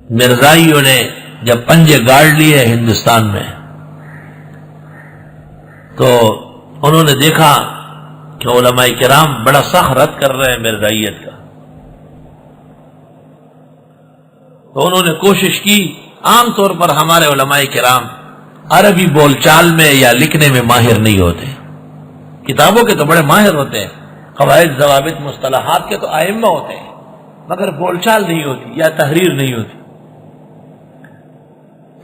مرزائیوں نے جب پنجے گاڑ لیے ہندوستان میں تو انہوں نے دیکھا کہ علماء کرام بڑا سخت رد کر رہے ہیں مرزائیت کا، تو انہوں نے کوشش کی. عام طور پر ہمارے علماء کرام عربی بول چال میں یا لکھنے میں ماہر نہیں ہوتے، کتابوں کے تو بڑے ماہر ہوتے ہیں، قواعد ضوابط مصطلحات کے تو ائمہ ہوتے ہیں، مگر بول چال نہیں ہوتی یا تحریر نہیں ہوتی.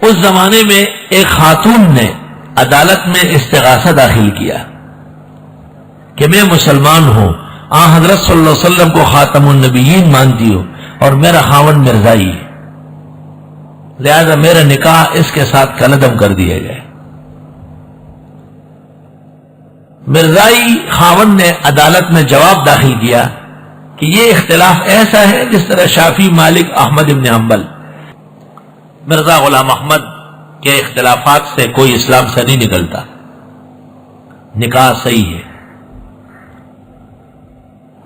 اس زمانے میں ایک خاتون نے عدالت میں استغاثہ داخل کیا کہ میں مسلمان ہوں، حضرت صلی اللہ علیہ وسلم کو خاتم النبیین مانتی ہوں اور میرا خاوند مرزائی ہے، لہذا میرا نکاح اس کے ساتھ کالعدم کر دیا جائے. مرزائی خاوند نے عدالت میں جواب داخل کیا کہ یہ اختلاف ایسا ہے جس طرح شافعی، مالک، احمد ابن حنبل. مرزا غلام احمد کے اختلافات سے کوئی اسلام سے نہیں نکلتا، نکاح صحیح ہے.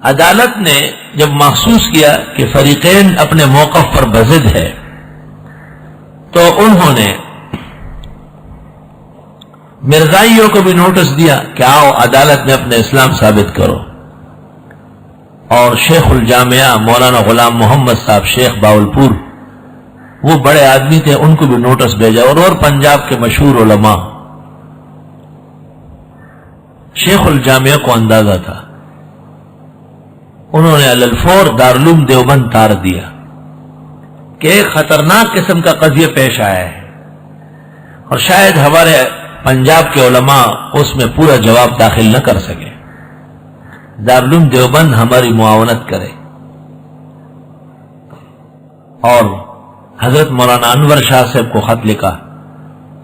عدالت نے جب محسوس کیا کہ فریقین اپنے موقف پر بضد ہے تو انہوں نے مرزائیوں کو بھی نوٹس دیا کہ آؤ عدالت میں اپنے اسلام ثابت کرو، اور شیخ الجامعہ مولانا غلام محمد صاحب شیخ باولپور، وہ بڑے آدمی تھے، ان کو بھی نوٹس بھیجا، اور پنجاب کے مشہور علماء. شیخ الجامعہ کو اندازہ تھا، انہوں نے علی الفور دارالعلوم دیوبند تار دیا کہ ایک خطرناک قسم کا قضیہ پیش آیا ہے اور شاید ہمارے پنجاب کے علماء اس میں پورا جواب داخل نہ کر سکے، دارالعلوم دیوبند ہماری معاونت کرے. اور حضرت مولانا انور شاہ صاحب کو خط لکھا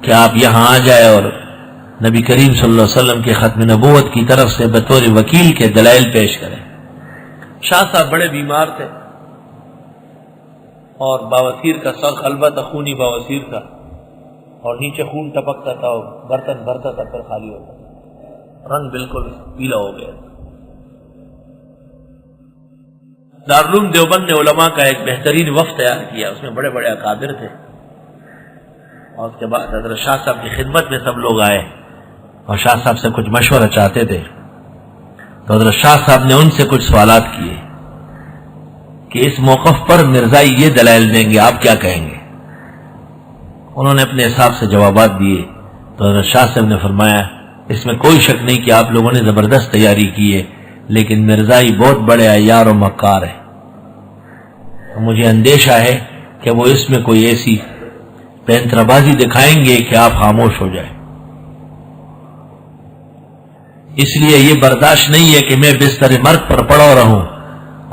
کہ آپ یہاں آ جائے اور نبی کریم صلی اللہ علیہ وسلم کے ختم نبوت کی طرف سے بطور وکیل کے دلائل پیش کریں. شاہ صاحب بڑے بیمار تھے اور باوسیر کا سر البتہ خونی باوسیر تھا، اور نیچے خون ٹپکتا تھا اور برتن بھرتا تھا پھر خالی ہوتا تھا، رنگ بالکل پیلا ہو گیا. دارالعلوم دیوبند نے علماء کا ایک بہترین وفد تیار کیا، اس میں بڑے بڑے اکابر تھے، اور اس کے بعد حضرت شاہ صاحب کی خدمت میں سب لوگ آئے اور شاہ صاحب سے کچھ مشورہ چاہتے تھے. تو حضرت شاہ صاحب نے ان سے کچھ سوالات کیے کہ اس موقف پر مرزائی یہ دلائل دیں گے، آپ کیا کہیں گے؟ انہوں نے اپنے حساب سے جوابات دیے. تو حضرت شاہ صاحب نے فرمایا اس میں کوئی شک نہیں کہ آپ لوگوں نے زبردست تیاری کی ہے، لیکن مرزائی بہت بڑے عیار و مکار ہے، مجھے اندیشہ ہے کہ وہ اس میں کوئی ایسی پینترا بازی دکھائیں گے کہ آپ خاموش ہو جائیں. اس لیے یہ برداشت نہیں ہے کہ میں بستر مرگ پر پڑا رہوں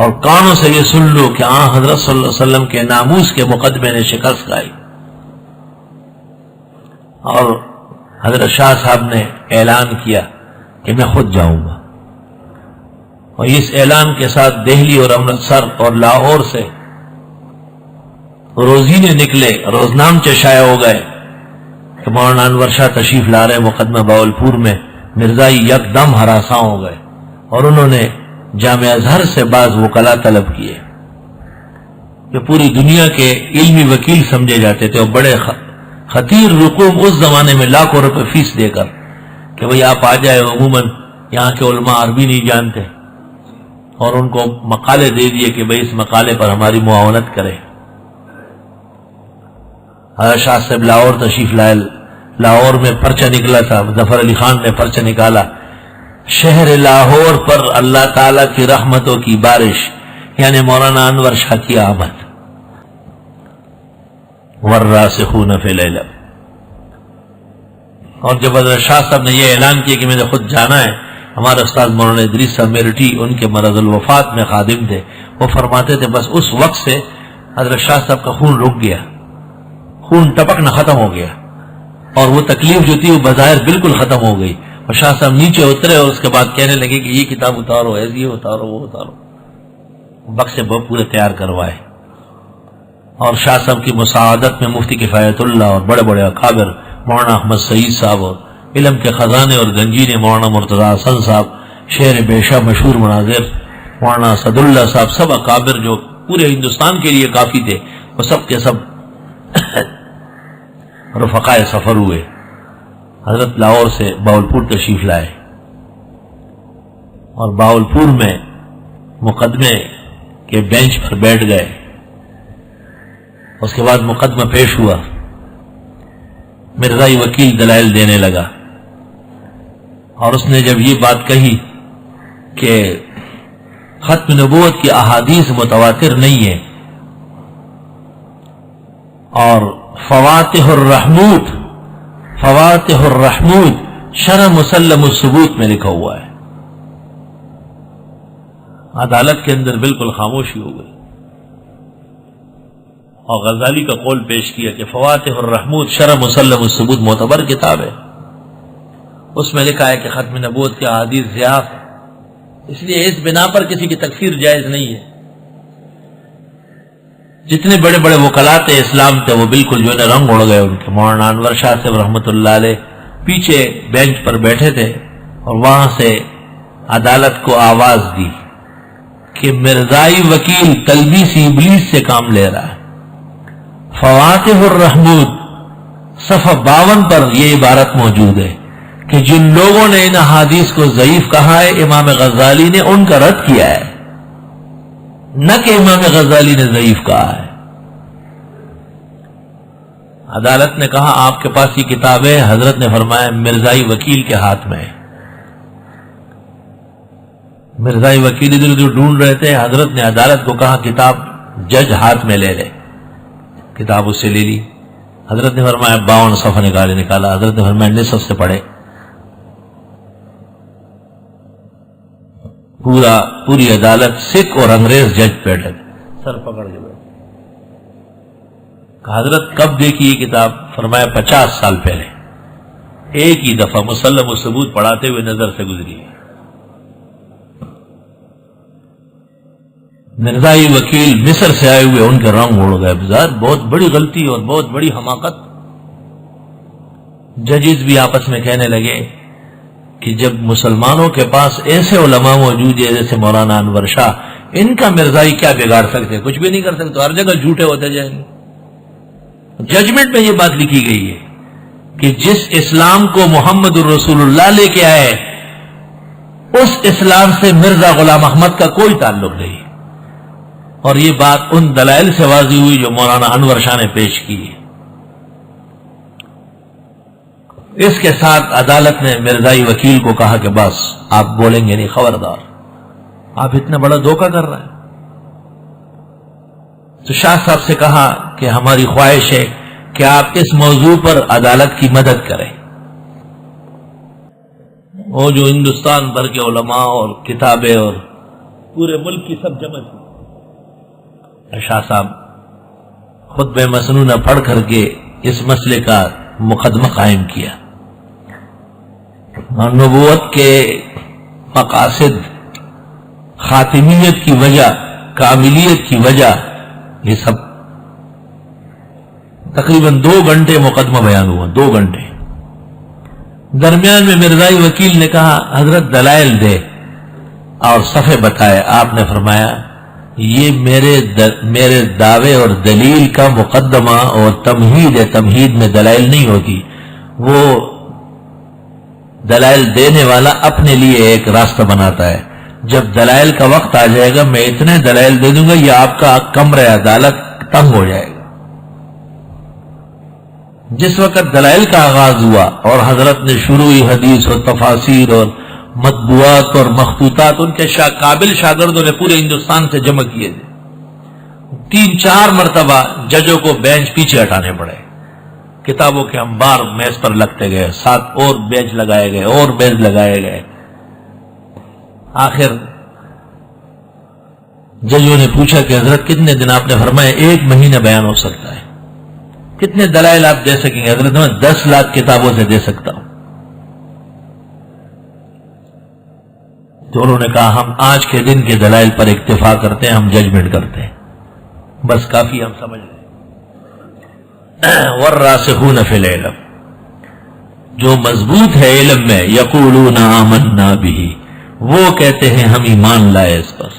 اور کانوں سے یہ سن لوں کہ حضرت صلی اللہ علیہ وسلم کے ناموس کے مقدمے نے شکست کھائی. اور حضرت شاہ صاحب نے اعلان کیا کہ میں خود جاؤں گا، اور اس اعلان کے ساتھ دہلی اور امرتسر اور لاہور سے روزینے نکلے، روزنامچے شائع ہو گئے کہ مولانا انور شاہ تشریف لا رہے مقدمہ باولپور میں. مرزائی یکدم ہراساں ہو گئے اور انہوں نے جامعہ ازہر سے بعض وکلاء طلب کیے جو پوری دنیا کے علمی وکیل سمجھے جاتے تھے، اور بڑے خطیر رقوم اس زمانے میں لاکھوں روپے فیس دے کر کہ بھئی آپ آ جائے. عموماً یہاں کے علماء عربی نہیں جانتے، اور ان کو مقالے دے دیے کہ بھئی اس مقالے پر ہماری معاونت کرے. حضرت شاہ صاحب لاہور تشریف لائے. لاہور میں پرچہ نکلا تھا، ظفر علی خان نے پرچہ نکالا، شہر لاہور پر اللہ تعالی کی رحمتوں کی بارش، یعنی مولانا انور شاہ کی آمد. والراسخون فی العلم. اور جب حضرت شاہ صاحب نے یہ اعلان کیا کہ میں نے خود جانا ہے، ہمارے استاد مولانا ادریس صاحب میرٹھی ان کے مرض الوفات میں خادم تھے، وہ فرماتے تھے بس اس وقت سے حضرت شاہ صاحب کا خون رک گیا، خون ٹپکنا ختم ہو گیا، اور وہ تکلیف جو تھی وہ بظاہر بالکل ختم ہو گئی. اور شاہ صاحب نیچے اترے اور اس کے بعد کہنے لگے کہ یہ کتاب اتارو، ایسی اتارو، وہ اتارو، بکسے پورے تیار کروائے. اور شاہ صاحب کی مساعدت میں مفتی کفایت اللہ اور بڑے بڑے اکابر مولانا احمد سعید صاحب، اور علم کے خزانے اور گنجینے مولانا مرتضی حسن صاحب، شعر بیشہ مشہور مناظر مولانا اسد اللہ صاحب، سب اکابر جو پورے ہندوستان کے لیے کافی تھے، وہ سب کے سب رفقائے سفر ہوئے، حضرت لاہور سے باولپور تشریف لائے اور باولپور میں مقدمے کے بینچ پر بیٹھ گئے. اس کے بعد مقدمہ پیش ہوا، مرزائی وکیل دلائل دینے لگا، اور اس نے جب یہ بات کہی کہ ختم نبوت کی احادیث متواتر نہیں ہے اور فواتح الرحمود شرح مسلم الثبوت میں لکھا ہوا ہے، عدالت کے اندر بالکل خاموشی ہو گئی. اور غزالی کا قول پیش کیا کہ فواتح الرحمود شرح مسلم الثبوت معتبر کتاب ہے، اس میں لکھا ہے کہ ختم نبوت کی احادیث ضعاف ہے، اس لیے اس بنا پر کسی کی تکفیر جائز نہیں ہے. جتنے بڑے بڑے وکلاء اسلام تھے وہ بالکل جو ہے رنگ اڑ گئے ان کے. مولانا انور شاہ صاحب رحمۃ اللہ علیہ پیچھے بینچ پر بیٹھے تھے اور وہاں سے عدالت کو آواز دی کہ مرزائی وکیل تلبیس ابلیس سے کام لے رہا ہے. فواتح الرحمود صفحہ 52 پر یہ عبارت موجود ہے کہ جن لوگوں نے ان احادیث کو ضعیف کہا ہے امام غزالی نے ان کا رد کیا ہے، نہ کہ امام غزالی نے ضعیف کہا ہے. عدالت نے کہا آپ کے پاس یہ کتاب ہے؟ حضرت نے فرمایا مرزائی وکیل کے ہاتھ میں ہے. مرزائی وکیل ادھر ادھر ڈھونڈ رہے تھے. حضرت نے عدالت کو کہا کتاب جج ہاتھ میں لے لے. کتاب اس سے لے لی. حضرت نے فرمایا 52 صفحہ نکالا. حضرت نے فرمایا نصف سے پڑھے. پوری عدالت سکھ اور انگریز جج بیٹھے تھے، سر پکڑ کے بیٹھے. حضرت کب دیکھی یہ کتاب؟ فرمایا 50 سال پہلے ایک ہی دفعہ مسلم و ثبوت پڑھاتے ہوئے نظر سے گزری. مرزائی وکیل مصر سے آئے ہوئے ان کے رنگ اڑ گئے. بظاہر بہت بڑی غلطی اور بہت بڑی حماقت. ججز بھی آپس میں کہنے لگے کہ جب مسلمانوں کے پاس ایسے علماء موجود ہیں جیسے مولانا انور شاہ، ان کا مرزائی کیا بگاڑ سکتے؟ کچھ بھی نہیں کر سکتے، ہر جگہ جھوٹے ہوتے جائیں گے. ججمنٹ میں یہ بات لکھی گئی ہے کہ جس اسلام کو محمد الرسول اللہ لے کے آئے اس اسلام سے مرزا غلام احمد کا کوئی تعلق نہیں. اور یہ بات ان دلائل سے واضح ہوئی جو مولانا انور شاہ نے پیش کی. اس کے ساتھ عدالت نے مرزائی وکیل کو کہا کہ بس آپ بولیں گے نہیں، خبردار، آپ اتنا بڑا دھوکہ کر رہے ہیں. تو شاہ صاحب سے کہا کہ ہماری خواہش ہے کہ آپ اس موضوع پر عدالت کی مدد کریں. وہ جو ہندوستان بھر کے علماء اور کتابیں اور پورے ملک کی سب جمع تھی. شاہ صاحب خطبہ مسنونہ پڑھ کر کے اس مسئلے کا مقدمہ قائم کیا. نبوت کے مقاصد، خاتمیت کی وجہ، کاملیت کی وجہ، یہ سب تقریباً 2 گھنٹے مقدمہ بیان ہوا. 2 گھنٹے. درمیان میں مرزائی وکیل نے کہا حضرت دلائل دے اور صفحے بتائے. آپ نے فرمایا یہ میرے دعوے اور دلیل کا مقدمہ اور تمہید ہے. تمہید میں دلائل نہیں ہوتی، وہ دلائل دینے والا اپنے لیے ایک راستہ بناتا ہے. جب دلائل کا وقت آ جائے گا میں اتنے دلائل دے دوں گا یہ آپ کا کمرہ عدالت تنگ ہو جائے گا. جس وقت دلائل کا آغاز ہوا اور حضرت نے شروعی حدیث اور تفاسیر اور مطبوعات اور مخطوطات ان کے قابل شاگردوں نے پورے ہندوستان سے جمع کیے تھے. 3-4 مرتبہ ججوں کو بینچ پیچھے ہٹانے پڑے. کتابوں کے انبار میز پر لگتے گئے، ساتھ اور بینچ لگائے گئے اور میز لگائے گئے. آخر ججوں نے پوچھا کہ حضرت کتنے دن؟ آپ نے فرمایا 1 مہینہ بیان ہو سکتا ہے. کتنے دلائل آپ دے سکیں گے؟ حضرت میں 10 لاکھ کتابوں سے دے سکتا ہوں. تو انہوں نے کہا ہم آج کے دن کے دلائل پر اکتفا کرتے ہیں، ہم ججمنٹ کرتے ہیں، بس کافی ہم سمجھ لیں. والراسخون فی العلم، جو مضبوط ہے علم میں، یقولون آمنا بہ، وہ کہتے ہیں ہم ایمان لائے اس پر.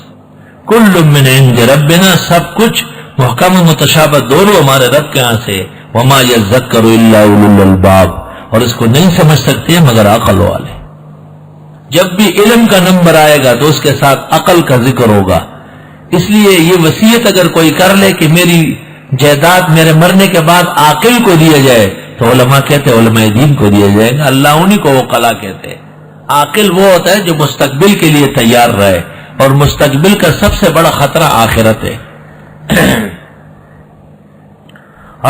کل من عند ربنا، سب کچھ محکم و متشابہ دونوں ہمارے رب کے ہاں سے. وما یذکر الا اولو الالباب، اور اس کو نہیں سمجھ سکتے مگر عقل والے۔ جب بھی علم کا نمبر آئے گا تو اس کے ساتھ عقل کا ذکر ہوگا۔ اس لیے یہ وصیت اگر کوئی کر لے کہ میری جائیداد میرے مرنے کے بعد عاقل کو دیا جائے تو علماء کہتے ہیں علماء دین کو دیا جائے گا، اللہ انہی کو وکلا کہتے ہیں۔ عاقل وہ ہوتا ہے جو مستقبل کے لیے تیار رہے، اور مستقبل کا سب سے بڑا خطرہ آخرت ہے۔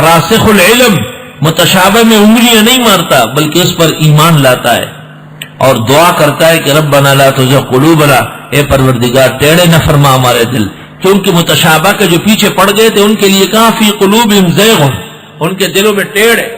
راسخ العلم متشابہ میں انگلیاں نہیں مارتا بلکہ اس پر ایمان لاتا ہے اور دعا کرتا ہے کہ ربنا لا تزغ قلوبنا، اے پروردگار ٹیڑے نہ فرما ہمارے دل، کیونکہ متشابہ کے جو پیچھے پڑ گئے تھے ان کے لیے کہاں فی قلوبہم زیغ، ان کے دلوں میں ٹیڑھ ہے۔